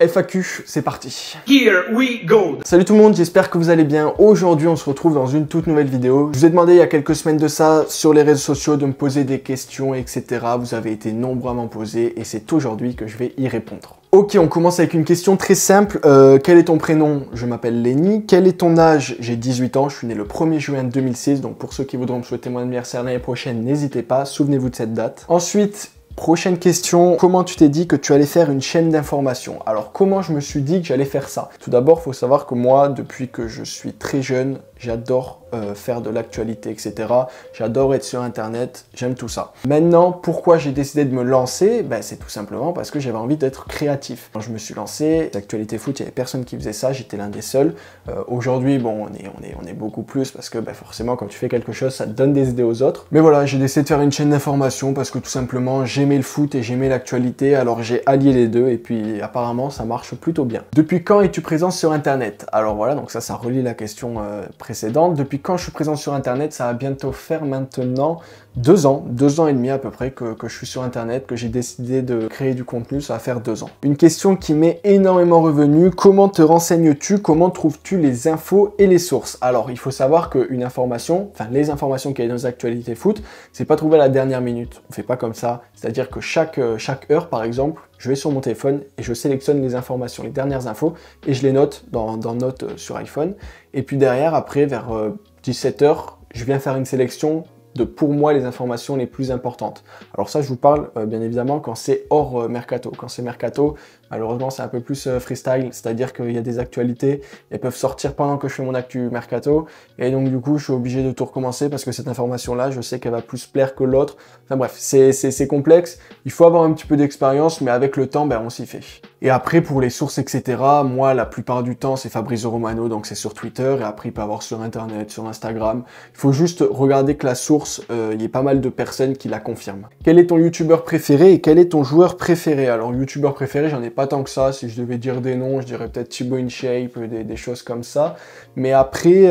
FAQ, c'est parti. Here we go. Salut tout le monde, j'espère que vous allez bien. Aujourd'hui, on se retrouve dans une toute nouvelle vidéo. Je vous ai demandé il y a quelques semaines de ça sur les réseaux sociaux de me poser des questions, etc. Vous avez été nombreux à m'en poser et c'est aujourd'hui que je vais y répondre. Ok, on commence avec une question très simple. Quel est ton prénom? Je m'appelle Lenny. Quel est ton âge? J'ai 18 ans, je suis né le 1er juin 2006. Donc pour ceux qui voudront me souhaiter mon anniversaire l'année prochaine, n'hésitez pas, souvenez-vous de cette date. Ensuite, prochaine question, comment tu t'es dit que tu allais faire une chaîne d'information? Alors comment je me suis dit que j'allais faire ça? Tout d'abord, il faut savoir que moi, depuis que je suis très jeune, j'adore faire de l'actualité, etc. J'adore être sur internet, j'aime tout ça. Maintenant, pourquoi j'ai décidé de me lancer? C'est tout simplement parce que j'avais envie d'être créatif. Quand je me suis lancé, l'actualité foot, il n'y avait personne qui faisait ça, j'étais l'un des seuls. Aujourd'hui, bon, on est beaucoup plus parce que forcément, quand tu fais quelque chose, ça te donne des idées aux autres. Mais voilà, j'ai décidé de faire une chaîne d'information parce que tout simplement, j'aimais le foot et j'aimais l'actualité, alors j'ai allié les deux et puis apparemment, ça marche plutôt bien. Depuis quand es-tu présent sur internet? Alors voilà, donc ça relie la question précédente. Depuis quand je suis présent sur internet? Ça va bientôt faire maintenant 2 ans et demi à peu près que je suis sur internet, que j'ai décidé de créer du contenu, ça va faire 2 ans. Une question qui m'est énormément revenue, comment te renseignes-tu? Comment trouves-tu les infos et les sources? Alors il faut savoir qu'une information, enfin les informations qu'il y a dans les actualités foot, c'est pas trouvé à la dernière minute. On fait pas comme ça, c'est-à-dire que chaque heure par exemple, je vais sur mon téléphone et je sélectionne les informations, les dernières infos, et je les note dans Notes sur iPhone. Et puis derrière, après, vers 17 h, je viens faire une sélection de, pour moi, les informations les plus importantes. Alors ça, je vous parle bien évidemment quand c'est hors mercato. Quand c'est mercato, malheureusement, c'est un peu plus freestyle, c'est-à-dire qu'il y a des actualités, elles peuvent sortir pendant que je fais mon actu mercato, et donc du coup, je suis obligé de tout recommencer parce que cette information-là, je sais qu'elle va plus plaire que l'autre. Enfin bref, c'est complexe, il faut avoir un petit peu d'expérience, mais avec le temps, on s'y fait. Et après, pour les sources, etc., moi, la plupart du temps, c'est Fabrizio Romano, donc c'est sur Twitter, et après, il peut y avoir sur Internet, sur Instagram. Il faut juste regarder que la source, il y a pas mal de personnes qui la confirment. Quel est ton youtubeur préféré et quel est ton joueur préféré? Alors, youtubeur préféré, j'en ai pas tant que ça. Si je devais dire des noms, je dirais peut-être Thibaut InShape, des choses comme ça. Mais après,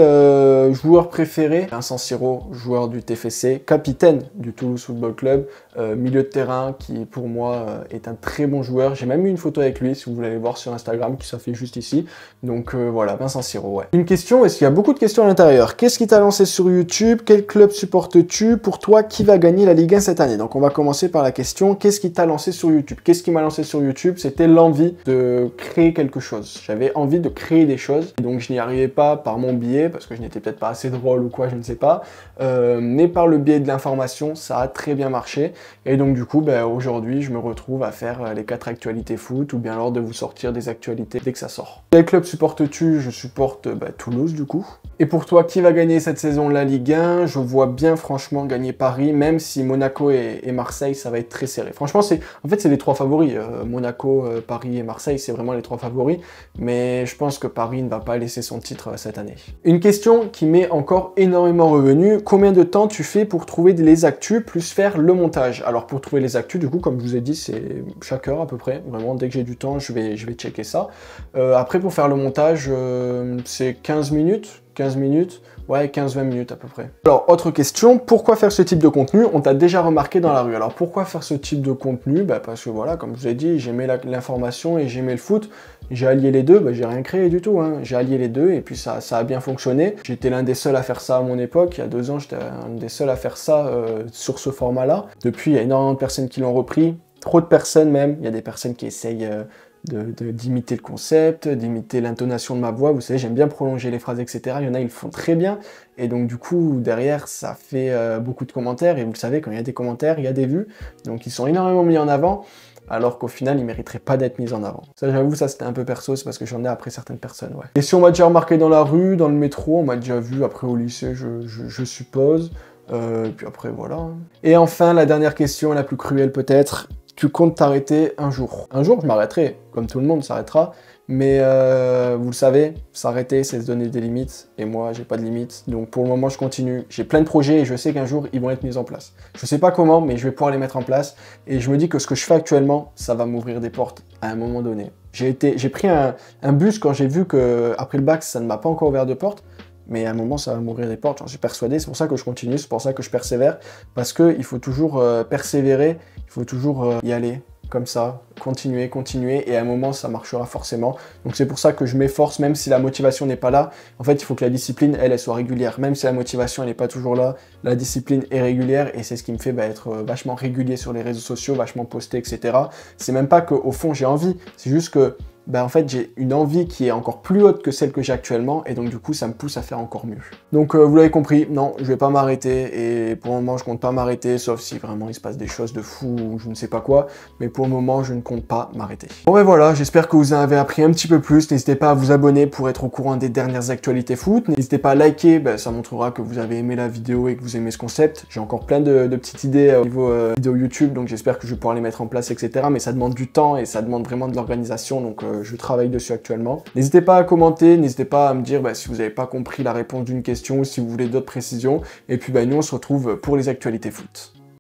joueur préféré, Vincent Siro, joueur du TFC, capitaine du Toulouse Football Club, milieu de terrain qui, pour moi, est un très bon joueur. J'ai même eu une photo avec lui, si vous voulez aller voir sur Instagram, qui s'affiche juste ici. Donc voilà, Vincent Siro, ouais. Une question, est-ce qu'il y a beaucoup de questions à l'intérieur? Qu'est-ce qui t'a lancé sur YouTube? Quel club supportes-tu? Pour toi, qui va gagner la Ligue 1 cette année? Donc on va commencer par la question, qu'est-ce qui t'a lancé sur YouTube? Qu'est-ce qui m'a lancé sur YouTube? C'était l'envie de créer quelque chose. J'avais envie de créer des choses, et donc je n'y arrivais pas par mon biais, parce que je n'étais peut-être pas assez drôle ou quoi, je ne sais pas, mais par le biais de l'information, ça a très bien marché, et donc du coup, aujourd'hui, je me retrouve à faire les 4 actualités foot, ou bien alors de vous sortir des actualités dès que ça sort. Quel club supportes-tu? Je supporte Toulouse, du coup. Et pour toi, qui va gagner cette saison la Ligue 1? Je vois bien, franchement, gagner Paris, même si Monaco et Marseille, ça va être très serré. Franchement, c'est les 3 favoris. Monaco, Paris et Marseille, c'est vraiment les 3 favoris, mais je pense que Paris ne va pas laisser son titre cette année. Une question qui m'est encore énormément revenue, combien de temps tu fais pour trouver les actus plus faire le montage? Alors pour trouver les actus, du coup, comme je vous ai dit, c'est chaque heure à peu près, vraiment, dès que j'ai du temps, je vais checker ça. Après, pour faire le montage, c'est 15 minutes, ouais, 15-20 minutes à peu près. Alors, autre question, pourquoi faire ce type de contenu? On t'a déjà remarqué dans la rue. Alors, pourquoi faire ce type de contenu? Parce que voilà, comme je vous ai dit, j'aimais l'information et j'aimais le foot. J'ai allié les deux, j'ai rien créé du tout, hein. J'ai allié les deux et puis ça a bien fonctionné. J'étais l'un des seuls à faire ça à mon époque. Il y a 2 ans, j'étais un des seuls à faire ça sur ce format-là. Depuis, il y a énormément de personnes qui l'ont repris. Trop de personnes même. Il y a des personnes qui essayent d'imiter le concept, d'imiter l'intonation de ma voix. Vous savez, j'aime bien prolonger les phrases, etc. Il y en a, ils le font très bien. Et donc, du coup, derrière, ça fait beaucoup de commentaires. Et vous le savez, quand il y a des commentaires, il y a des vues. Donc, ils sont énormément mis en avant, alors qu'au final, ils mériteraient pas d'être mis en avant. Ça, j'avoue, ça, c'était un peu perso. C'est parce que j'en ai après certaines personnes, ouais. Et si on m'a déjà remarqué dans la rue, dans le métro, on m'a déjà vu après au lycée, je suppose. Puis après, voilà. Et enfin, la dernière question, la plus cruelle peut-être. Tu comptes t'arrêter un jour? Un jour, je m'arrêterai, comme tout le monde s'arrêtera, mais vous le savez, s'arrêter, c'est se donner des limites, et moi, j'ai pas de limites, donc pour le moment, je continue. J'ai plein de projets, et je sais qu'un jour, ils vont être mis en place. Je sais pas comment, mais je vais pouvoir les mettre en place, et je me dis que ce que je fais actuellement, ça va m'ouvrir des portes à un moment donné. J'ai pris un bus quand j'ai vu que après le bac, ça ne m'a pas encore ouvert de portes, mais à un moment, ça va m'ouvrir des portes, j'en suis persuadé, c'est pour ça que je continue, c'est pour ça que je persévère, parce qu'il faut toujours persévérer, il faut toujours y aller. comme ça, continuer, continuer, et à un moment ça marchera forcément. Donc c'est pour ça que je m'efforce, même si la motivation n'est pas là. En fait, il faut que la discipline, elle soit régulière. Même si la motivation elle n'est pas toujours là, la discipline est régulière, et c'est ce qui me fait être vachement régulier sur les réseaux sociaux, vachement posté, etc. C'est même pas qu'au fond j'ai envie, c'est juste que en fait, j'ai une envie qui est encore plus haute que celle que j'ai actuellement, et donc du coup, ça me pousse à faire encore mieux. Donc, vous l'avez compris, non, je vais pas m'arrêter, et pour le moment, je compte pas m'arrêter, sauf si vraiment il se passe des choses de fou ou je ne sais pas quoi, mais pour le moment, je ne compte pas m'arrêter. Bon, ben voilà, j'espère que vous en avez appris un petit peu plus. N'hésitez pas à vous abonner pour être au courant des dernières actualités foot. N'hésitez pas à liker, ça montrera que vous avez aimé la vidéo et que vous aimez ce concept. J'ai encore plein de petites idées au niveau vidéo YouTube, donc j'espère que je vais pouvoir les mettre en place, etc. Mais ça demande du temps et ça demande vraiment de l'organisation, donc je travaille dessus actuellement. N'hésitez pas à commenter, n'hésitez pas à me dire si vous n'avez pas compris la réponse d'une question ou si vous voulez d'autres précisions. Et puis nous on se retrouve pour les actualités foot.